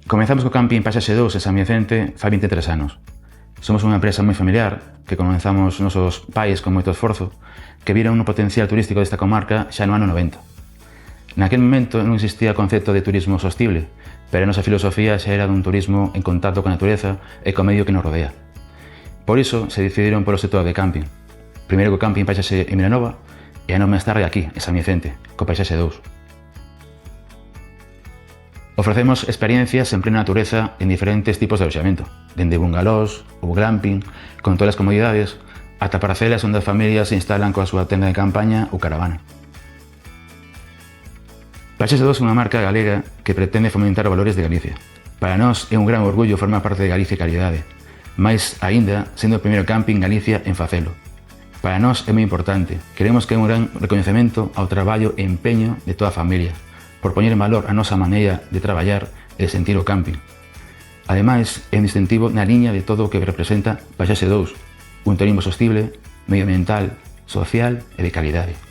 Comenzamos co camping Paisaxe 2 en San Vicente fai 23 anos. Somos unha empresa moi familiar que comenzamos nosos pais con moito esforzo que viron un potencial turístico desta comarca xa no ano 90. Naquel momento non existía o concepto de turismo sostible, pero a nosa filosofía xa era dun turismo en contacto con a natureza e co medio que nos rodea. Por iso se decidiron polo sector de camping. Primeiro co camping Paisaxe en Milanova e ano máis tarde aquí, en San Vicente, co Paisaxe 2. Ofrecemos experiencias en plena natureza en diferentes tipos de aloxamento, dende bungalós ou glamping, con todas as comodidades, ata parcelas onde as familias se instalan coa súa tenda de campaña ou caravana. Paisaxe 2 é unha marca galega que pretende fomentar os valores de Galicia. Para nós é un gran orgullo formar parte de Galicia e calidade, máis aínda sendo o primeiro camping Galicia en facelo. Para nós é moi importante, queremos que é un gran recoñecemento ao traballo e empeño de toda a familia, por poñer en valor a nosa maneira de traballar e de sentir o camping. Ademais, é un distintivo na liña de todo o que representa Paisaxe 2, un turismo sostible, medioambiental, social e de calidade.